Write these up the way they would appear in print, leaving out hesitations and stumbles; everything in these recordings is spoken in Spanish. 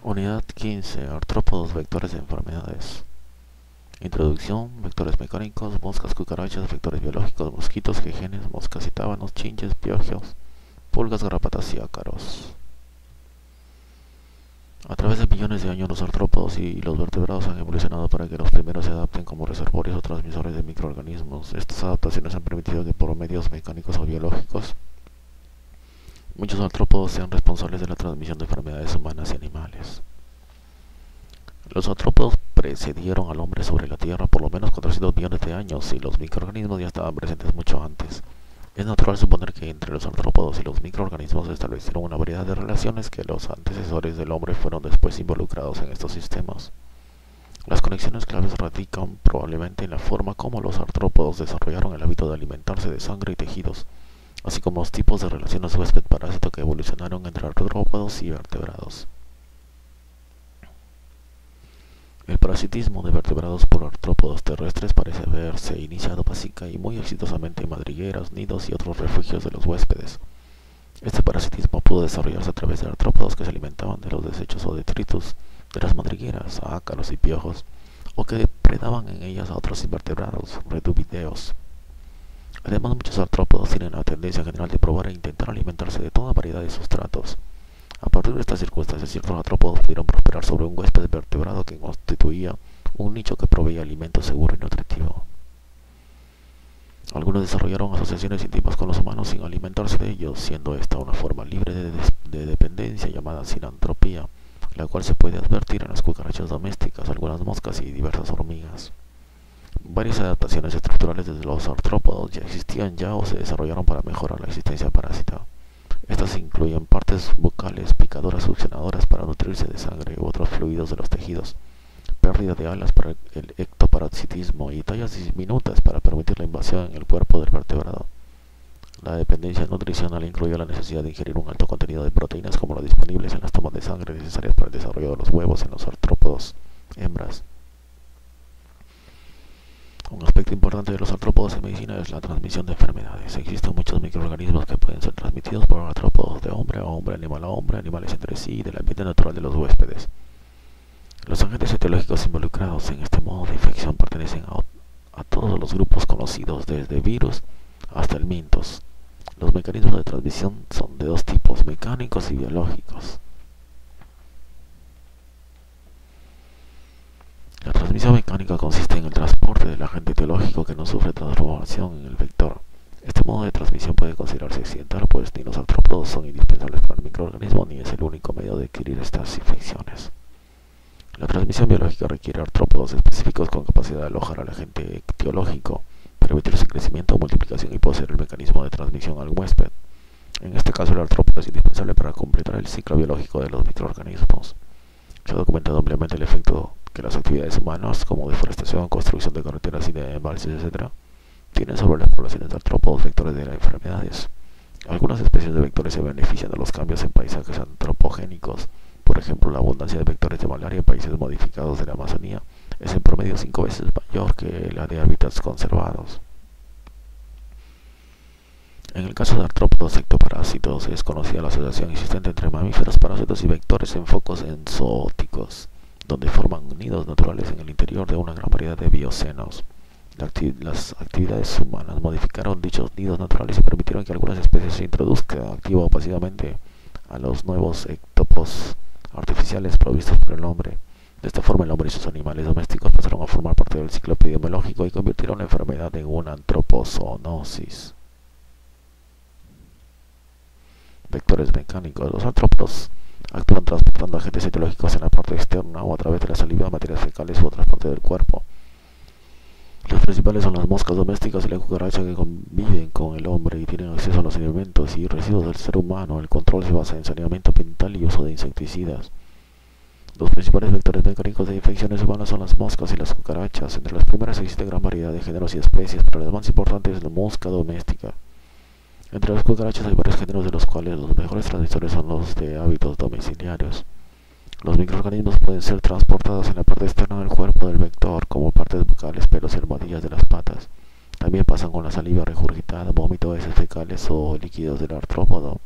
Unidad 15. Artrópodos, vectores de enfermedades. Introducción: vectores mecánicos, moscas, cucarachas, vectores biológicos, mosquitos, jejenes, moscas y tábanos, chinches, piojos, pulgas, garrapatas y ácaros. A través de millones de años, los artrópodos y los vertebrados han evolucionado para que los primeros se adapten como reservorios o transmisores de microorganismos. Estas adaptaciones han permitido que por medios mecánicos o biológicos muchos artrópodos sean responsables de la transmisión de enfermedades humanas y animales. Los artrópodos precedieron al hombre sobre la Tierra por lo menos 400 millones de años y los microorganismos ya estaban presentes mucho antes. Es natural suponer que entre los artrópodos y los microorganismos se establecieron una variedad de relaciones que los antecesores del hombre fueron después involucrados en estos sistemas. Las conexiones claves radican probablemente en la forma como los artrópodos desarrollaron el hábito de alimentarse de sangre y tejidos, así como los tipos de relaciones huésped-parásito que evolucionaron entre artrópodos y vertebrados. El parasitismo de vertebrados por artrópodos terrestres parece haberse iniciado básica y muy exitosamente en madrigueras, nidos y otros refugios de los huéspedes. Este parasitismo pudo desarrollarse a través de artrópodos que se alimentaban de los desechos o detritus de las madrigueras, ácaros y piojos, o que depredaban en ellas a otros invertebrados, reduvideos. Además, muchos artrópodos tienen la tendencia general de probar e intentar alimentarse de toda variedad de sustratos. A partir de estas circunstancias, ciertos artrópodos pudieron prosperar sobre un huésped vertebrado que constituía un nicho que proveía alimento seguro y nutritivo. Algunos desarrollaron asociaciones íntimas con los humanos sin alimentarse de ellos, siendo esta una forma libre de dependencia llamada sinantropía, la cual se puede advertir en las cucarachas domésticas, algunas moscas y diversas hormigas. Varias adaptaciones estructurales de los artrópodos ya existían o se desarrollaron para mejorar la existencia parásita. Estas incluyen partes bucales, picadoras succionadoras para nutrirse de sangre u otros fluidos de los tejidos, pérdida de alas para el ectoparasitismo y tallas diminutas para permitir la invasión en el cuerpo del vertebrado. La dependencia nutricional incluye la necesidad de ingerir un alto contenido de proteínas como las disponibles en las tomas de sangre necesarias para el desarrollo de los huevos en los artrópodos hembras. Un aspecto importante de los artrópodos en medicina es la transmisión de enfermedades. Existen muchos microorganismos que pueden ser transmitidos por artrópodos de hombre a hombre, animal a hombre, animales entre sí y del ambiente natural de los huéspedes. Los agentes etiológicos involucrados en este modo de infección pertenecen a todos los grupos conocidos, desde virus hasta helmintos. Los mecanismos de transmisión son de dos tipos, mecánicos y biológicos. La transmisión mecánica consiste en el transporte del agente etiológico que no sufre transformación en el vector. Este modo de transmisión puede considerarse accidental, pues ni los artrópodos son indispensables para el microorganismo ni es el único medio de adquirir estas infecciones. La transmisión biológica requiere artrópodos específicos con capacidad de alojar al agente etiológico, permitir su crecimiento o multiplicación y poseer el mecanismo de transmisión al huésped. En este caso, el artrópodo es indispensable para completar el ciclo biológico de los microorganismos. Se ha documentado ampliamente el efecto que las actividades humanas, como deforestación, construcción de carreteras y de embalses, etc., tienen sobre las poblaciones de artrópodos vectores de las enfermedades. Algunas especies de vectores se benefician de los cambios en paisajes antropogénicos. Por ejemplo, la abundancia de vectores de malaria en países modificados de la Amazonía es en promedio 5 veces mayor que la de hábitats conservados. En el caso de artrópodos ectoparásitos, es conocida la asociación existente entre mamíferos, parásitos y vectores en focos zoóticos, donde forman nidos naturales en el interior de una gran variedad de biocenos. Las actividades humanas modificaron dichos nidos naturales y permitieron que algunas especies se introduzcan activa o pasivamente a los nuevos ectopos artificiales provistos por el hombre. De esta forma, el hombre y sus animales domésticos pasaron a formar parte del ciclo epidemiológico y convirtieron la enfermedad en una antropozoonosis. Vectores mecánicos. Los artrópodos actúan transportando agentes etiológicos en la parte externa o a través de la saliva, materias fecales u otras partes del cuerpo. Los principales son las moscas domésticas y la cucaracha, que conviven con el hombre y tienen acceso a los alimentos y residuos del ser humano. El control se basa en saneamiento ambiental y uso de insecticidas. Los principales vectores mecánicos de infecciones humanas son las moscas y las cucarachas. Entre las primeras existe gran variedad de géneros y especies, pero las más importantes es la mosca doméstica. Entre las cucarachas hay varios géneros, de los cuales los mejores transmisores son los de hábitos domiciliarios. Los microorganismos pueden ser transportados en la parte externa del cuerpo del vector, como partes bucales, pelos y almohadillas de las patas. También pasan con la saliva regurgitada, vómito, heces fecales o líquidos del artrópodo.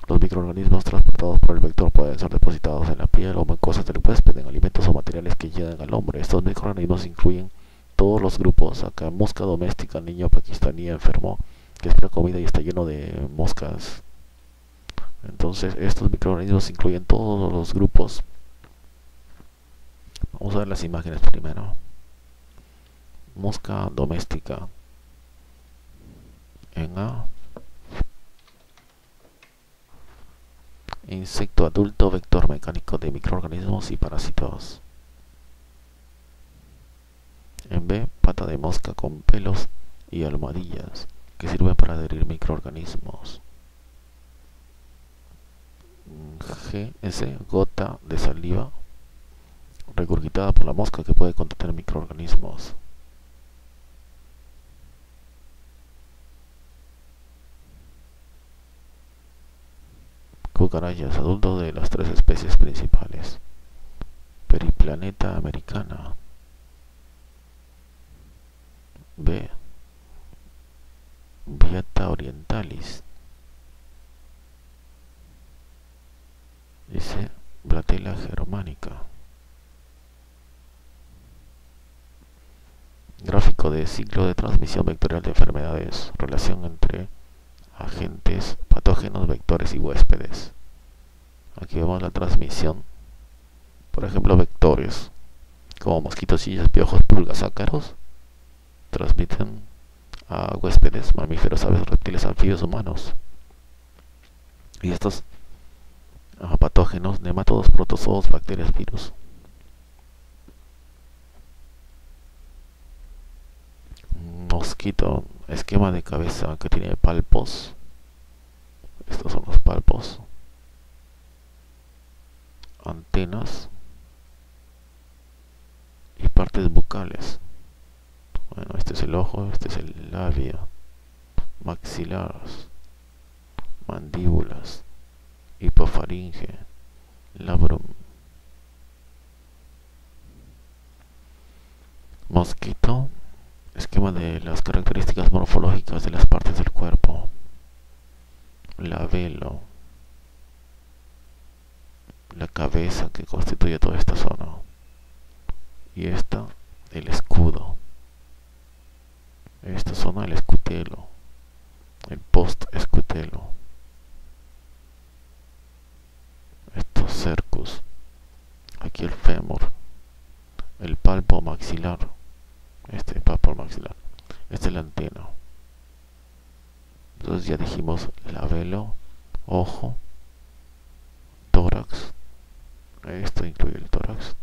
Los microorganismos transportados por el vector pueden ser depositados en la piel o mucosas del huésped, en alimentos o materiales que llegan al hombre. Estos microorganismos incluyen todos los grupos. Acá, mosca doméstica, niño pakistaní enfermo que espera comida y está lleno de moscas. Entonces, estos microorganismos incluyen todos los grupos. Vamos a ver las imágenes primero. Mosca doméstica. En A. Insecto adulto, vector mecánico de microorganismos y parásitos. En B, pata de mosca con pelos y almohadillas que sirven para adherir microorganismos. G, S, gota de saliva regurgitada por la mosca que puede contener microorganismos. Cucarachas, adulto de las tres especies principales. Periplaneta americana. B, Viata orientalis. C, Blatela germánica. Gráfico de ciclo de transmisión vectorial de enfermedades. Relación entre agentes, patógenos, vectores y huéspedes. Aquí vemos la transmisión. Por ejemplo, vectores como mosquitos, chillas, piojos, pulgas, ácaros transmiten a huéspedes, mamíferos, aves, reptiles, anfibios, humanos. Y estos patógenos, nematodos, protozoos, bacterias, virus. Mosquito, esquema de cabeza que tiene palpos. Estos son los palpos. Antenas y partes bucales. Bueno, este es el ojo, este es el labio, maxilares, mandíbulas, hipofaringe, labrum. Mosquito, esquema de las características morfológicas de las partes del cuerpo. Labelo, la cabeza que constituye toda esta zona. Y esta, el escudo. Esta zona, el escutelo, el post-escutelo. Estos cercus. Aquí el fémur, el palpo maxilar. Este palpo maxilar. Este es la antena. Entonces ya dijimos labelo, ojo, tórax. Esto incluye el tórax.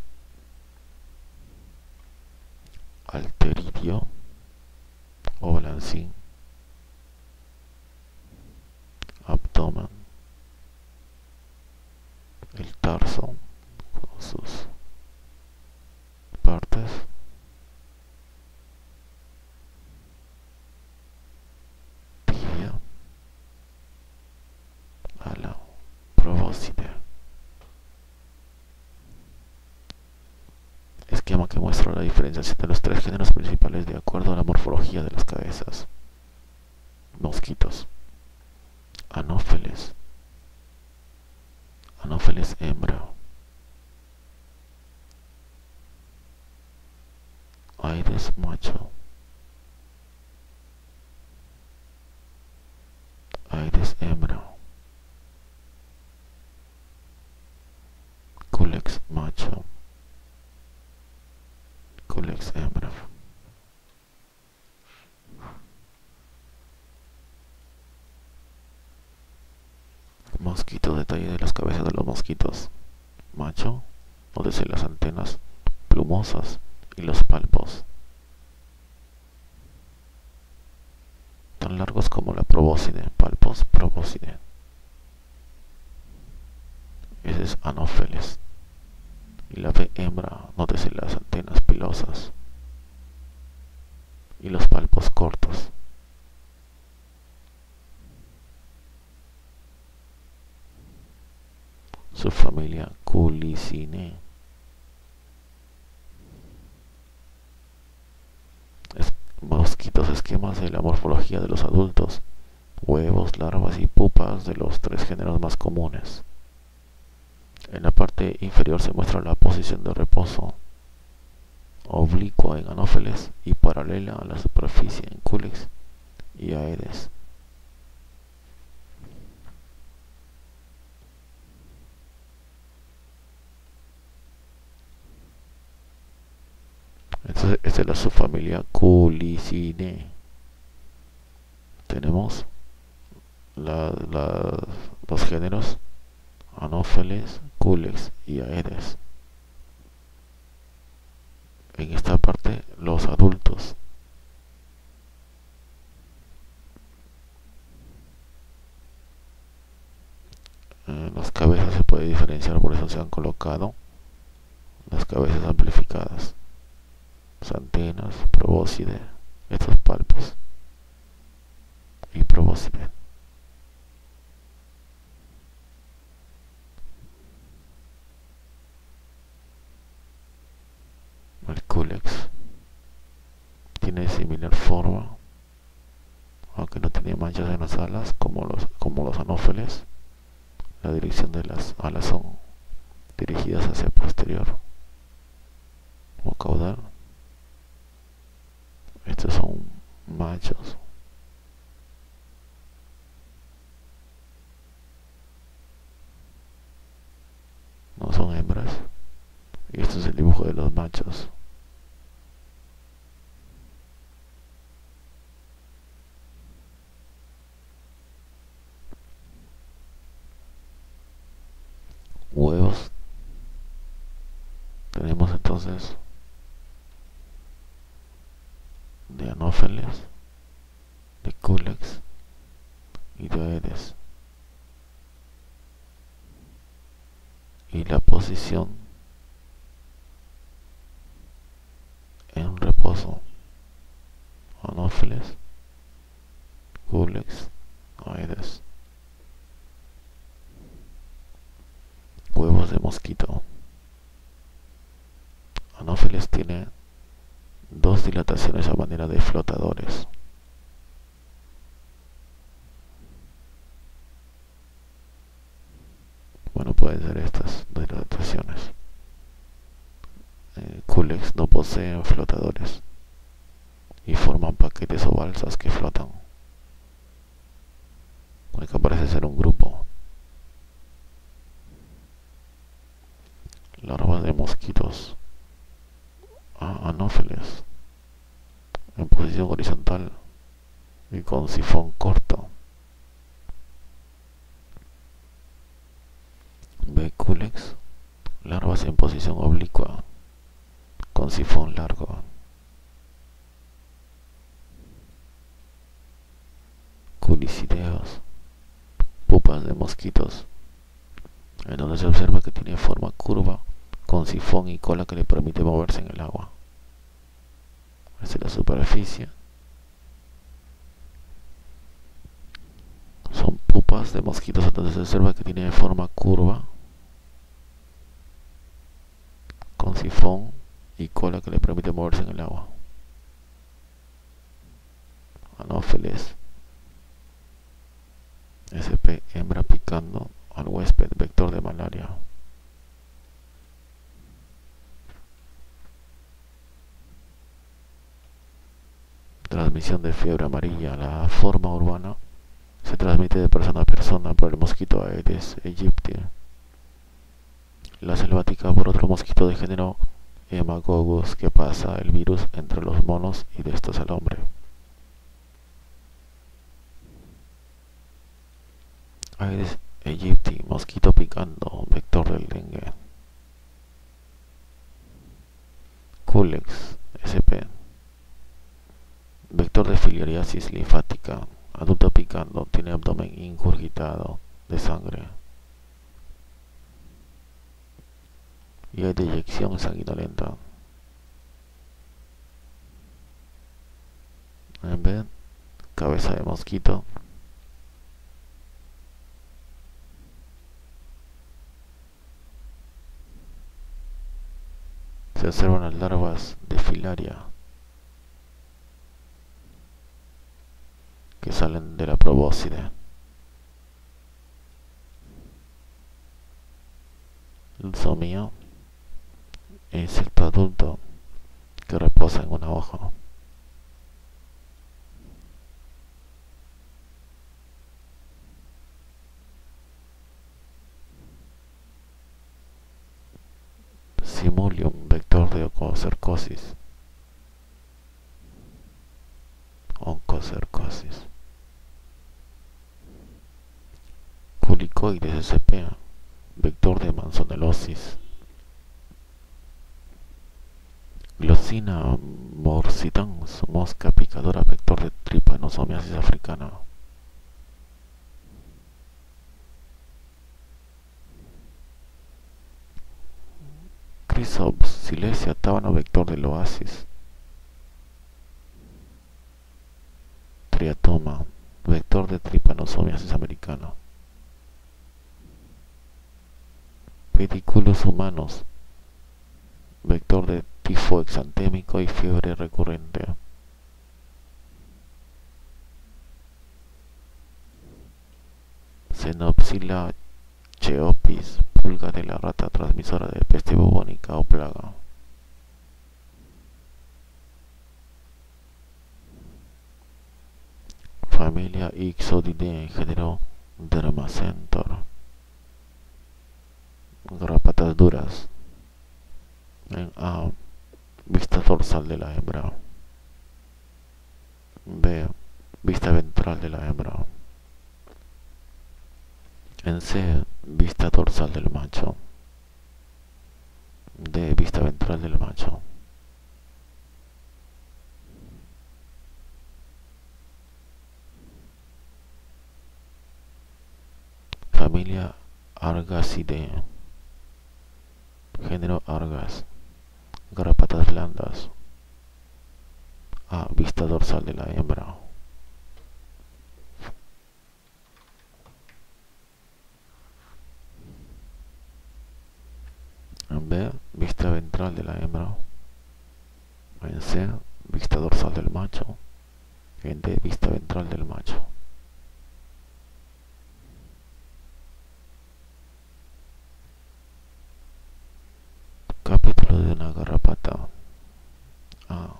Alteridio o balancín. Abdomen. El tarso con sus partes. Tibia. Ala. Probóscide. Esquema que muestra la diferenciación de los tres géneros principales de acuerdo a la morfología de las cabezas. Mosquitos. Anófeles. Anófeles hembra. Aedes macho. Aedes hembra. Culex macho. Culex hembra. Mosquito, detalle de las cabezas de los mosquitos. Macho, nótese las antenas plumosas y los palpos, tan largos como la probóscide. Palpos, probóscide. Ese es Anófeles. Y la B hembra, nótese las antenas pilosas y los palpos cortos. Subfamilia Culicinae. Mosquitos, esquemas de la morfología de los adultos. huevos, larvas y pupas de los tres géneros más comunes. En la parte inferior se muestra la posición de reposo, oblicua en Anopheles y paralela a la superficie en Culex y Aedes. Entonces, esta es la subfamilia Culicinae. Tenemos los géneros Anopheles, Culex y Aedes. En esta parte, los adultos. Las cabezas se puede diferenciar, por eso se han colocado las cabezas amplificadas. Las antenas, probóscide, estos palpos y probóscide. El Culex tiene similar forma, aunque no tiene manchas en las alas como los Anopheles. La dirección de las alas son dirigidas hacia el posterior o caudal. Estos son machos. No son hembras. Y este es el dibujo de los machos. Huevos. Tenemos entonces de Anopheles, de Culex y de Aedes. Y la posición en reposo: Anopheles, Culex, Aedes. Huevos de mosquito. Anopheles tiene dos dilataciones a manera de flotadores. Bueno, pueden ser estas dilataciones. Culex no poseen flotadores y forman paquetes o balsas que flotan. Acá parece ser un grupo. Larvas de mosquitos Anopheles en posición horizontal y con sifón corto. B. Culex, larvas en posición oblicua con sifón largo. Culicideos, pupas de mosquitos, en donde se observa que tiene forma curva con sifón y cola que le permite moverse en el agua. Esta es la superficie. Son pupas de mosquitos en donde se observa que tiene forma curva con sifón y cola que le permite moverse en el agua. Anopheles SP, hembra picando al huésped, vector de malaria. Transmisión de fiebre amarilla. La forma urbana se transmite de persona a persona por el mosquito Aedes aegypti. La selvática por otro mosquito de género Haemococcus, que pasa el virus entre los monos y de estos al hombre. Aedes aegypti, mosquito picando, vector del dengue. Culex SP, vector de filariasis linfática, adulto picando, tiene abdomen ingurgitado de sangre y hay deyección sanguinolenta. En vez, cabeza de mosquito. Se observan las larvas de filaria. que salen de la probóscide. El zomio, insecto adulto que reposa en una hoja. Simulium, vector de oncocercosis. Culicoides sp, vector de manzonelosis. Glossina morsitans, mosca picadora, vector de trypanosomiasis africana. Chrysops silesia tábano, vector del oasis. Triatoma, vector de trypanosomiasis americana. Pediculus humanos, vector de tifo exantémico y fiebre recurrente. Xenopsila cheopis, pulga de la rata transmisora de peste bubónica o plaga. Familia Ixodidae, género Dermacentor. Garrapatas duras. En A, vista dorsal de la hembra. B, vista ventral de la hembra. En C, vista dorsal del macho. D, vista ventral del macho. Familia Argacidae, género Argas. Garrapatas blandas. A, vista dorsal de la hembra. En B, vista ventral de la hembra. En C, vista dorsal del macho. En D, vista ventral del macho. Capítulo de una garrapata. A,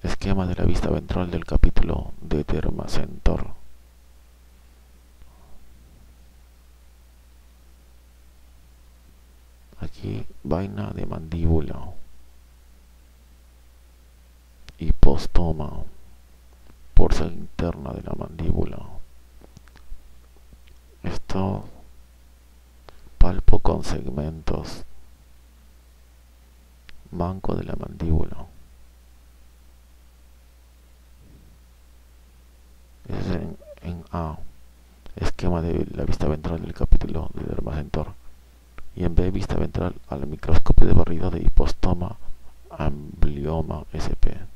esquema de la vista ventral del capítulo de Dermacentor. Aquí, vaina de mandíbula. Hipostoma, porción interna de la mandíbula. Esto, palpo con segmentos. Manco de la mandíbula. Es en A, esquema de la vista ventral del capítulo de Dermacentor. Y en B, vista ventral al microscopio de barrido de hipostoma amblioma sp.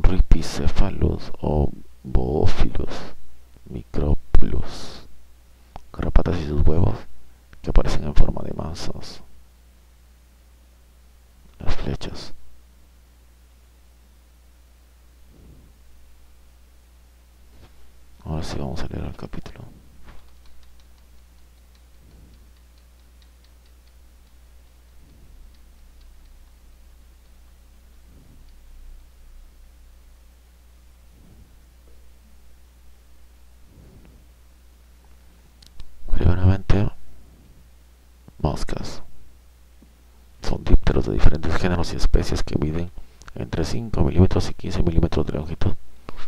Ripicephalus o Boophilus micropulus, garrapatas y sus huevos que aparecen en forma de mansos. Las flechas. Ahora sí vamos a leer el capítulo. Primeramente, moscas. Son dípteros de diferentes géneros y especies que miden entre 5 milímetros y 15 milímetros de longitud.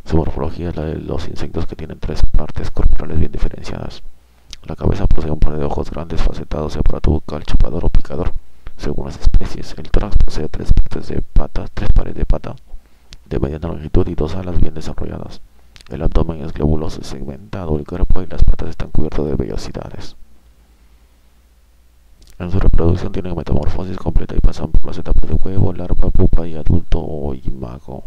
Su morfología es la de los insectos, que tienen tres partes corporales bien diferenciadas. La cabeza posee un par de ojos grandes facetados, aparato bucal, chupador o picador, según las especies. El tórax posee tres pares de pata de mediana longitud y dos alas bien desarrolladas. El abdomen es globuloso y segmentado, el cuerpo y las patas están cubiertos de vellosidades. En su reproducción tienen metamorfosis completa y pasan por las etapas de huevo, larva, pupa y adulto o imago.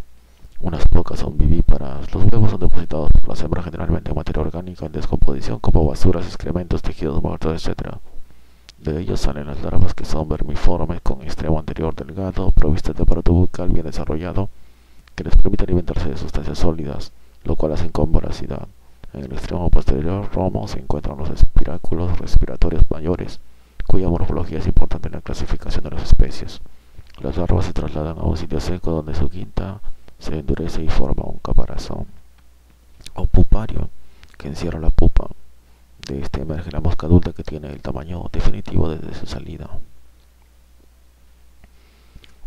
Unas pocas son vivíparas. Los huevos son depositados por las hembras generalmente en materia orgánica en descomposición como basuras, excrementos, tejidos muertos, etc. De ellos salen las larvas que son vermiformes con extremo anterior delgado, provistas de aparato bucal bien desarrollado que les permite alimentarse de sustancias sólidas, lo cual hacen con voracidad. En el extremo posterior romo se encuentran los espiráculos respiratorios mayores, cuya morfología es importante en la clasificación de las especies. Las larvas se trasladan a un sitio seco donde su quinta se endurece y forma un caparazón o pupario que encierra la pupa. De este emerge la mosca adulta que tiene el tamaño definitivo desde su salida.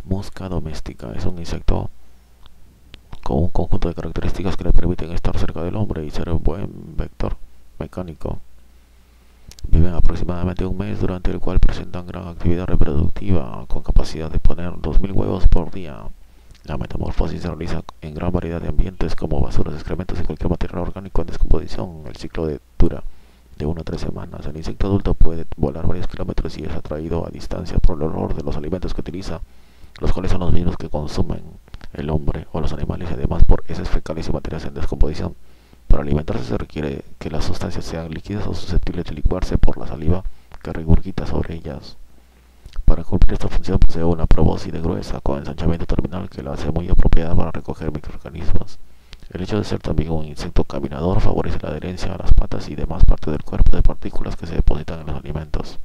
Mosca doméstica es un insecto con un conjunto de características que le permiten estar cerca del hombre y ser un buen vector mecánico. Viven aproximadamente un mes, durante el cual presentan gran actividad reproductiva, con capacidad de poner 2000 huevos por día. La metamorfosis se realiza en gran variedad de ambientes como basuras, excrementos y cualquier material orgánico en descomposición. El ciclo dura de 1 a 3 semanas. El insecto adulto puede volar varios kilómetros y es atraído a distancia por el olor de los alimentos que utiliza, los cuales son los mismos que consumen el hombre o los animales, y además por heces fecales y materias en descomposición. Para alimentarse se requiere que las sustancias sean líquidas o susceptibles de licuarse por la saliva que regurgita sobre ellas. Para cumplir esta función posee una probóscide gruesa con ensanchamiento terminal que la hace muy apropiada para recoger microorganismos. El hecho de ser también un insecto caminador favorece la adherencia a las patas y demás partes del cuerpo de partículas que se depositan en los alimentos.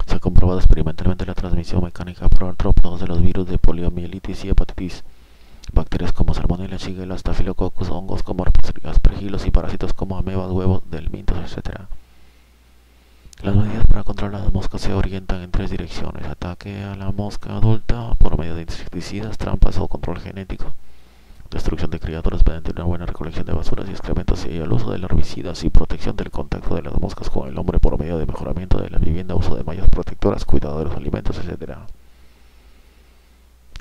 Se ha comprobado experimentalmente la transmisión mecánica por artrópodos de los virus de poliomielitis y hepatitis, bacterias como Salmonella, Shigella, Staphylococcus, hongos como Aspergillus y parásitos como amebas, huevos, delmintos, etc. Las medidas para controlar las moscas se orientan en 3 direcciones: ataque a la mosca adulta por medio de insecticidas, trampas o control genético, destrucción de criaderos mediante una buena recolección de basuras y excrementos y el uso de herbicidas, y protección del contacto de las moscas con el hombre por medio de mejoramiento de la vivienda, uso de mallas protectoras, cuidado de los alimentos, etc.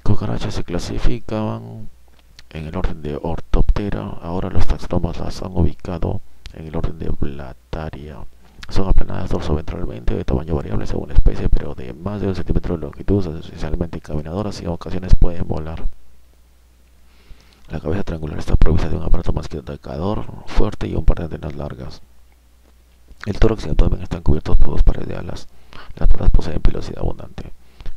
Cucarachas se clasificaban en el orden de Orthoptera. Ahora los taxonomas las han ubicado en el orden de Blattaria. Son aplanadas dorsoventralmente, de tamaño variable según la especie, pero de más de 1 centímetro de longitud, esencialmente caminadoras, y en ocasiones pueden volar. La cabeza triangular está provista de un aparato masticador fuerte y un par de antenas largas. El tórax y el abdomen están cubiertos por 2 pares de alas. Las patas poseen pilosidad abundante.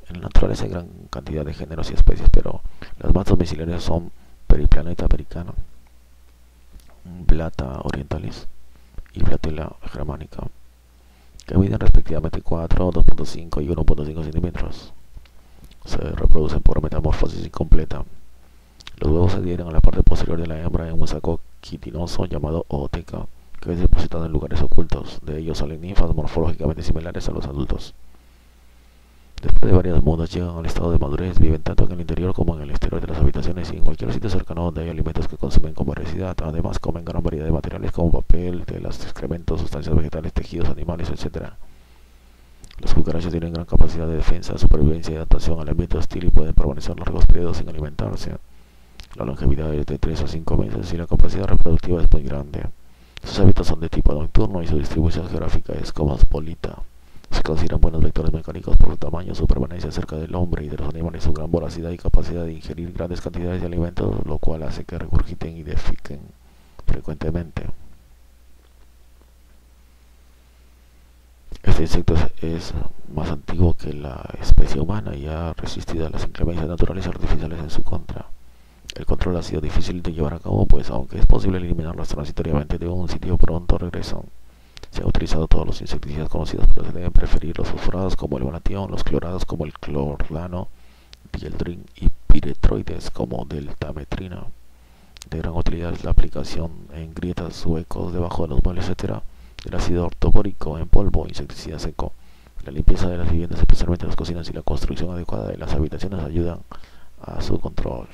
En la naturaleza hay gran cantidad de géneros y especies, pero las más domiciliarias son Periplaneta americana, Blatta orientalis y Platela germanica, que miden respectivamente 4, 2.5 y 1.5 centímetros. Se reproducen por metamorfosis incompleta. Los huevos se adhieren a la parte posterior de la hembra en un saco quitinoso llamado ooteca, que es depositado en lugares ocultos. De ellos salen ninfas morfológicamente similares a los adultos. Después de varias mudas llegan al estado de madurez, viven tanto en el interior como en el exterior de las habitaciones y en cualquier sitio cercano donde hay alimentos que consumen con voracidad. Además comen gran variedad de materiales como papel, telas, excrementos, sustancias vegetales, tejidos animales, etc. Las cucarachas tienen gran capacidad de defensa, supervivencia y adaptación al ambiente hostil y pueden permanecer largos periodos sin alimentarse. La longevidad es de 3 a 5 meses y la capacidad reproductiva es muy grande. Sus hábitos son de tipo nocturno y su distribución geográfica es cosmopolita. Se consideran buenos vectores mecánicos por su tamaño, su permanencia cerca del hombre y de los animales, su gran voracidad y capacidad de ingerir grandes cantidades de alimentos, lo cual hace que regurgiten y defequen frecuentemente. Este insecto es más antiguo que la especie humana y ha resistido a las inclemencias naturales y artificiales en su contra. El control ha sido difícil de llevar a cabo, pues aunque es posible eliminarlas transitoriamente de un sitio, pronto regresan. Se han utilizado todos los insecticidas conocidos, pero se deben preferir los fosforados como el bonatión, los clorados como el clordano, dieldrin y piretroides como deltametrina. De gran utilidad es la aplicación en grietas, huecos, debajo de los muebles, etc. del ácido ortobórico en polvo, insecticida seco. La limpieza de las viviendas, especialmente las cocinas, y la construcción adecuada de las habitaciones ayudan a su control.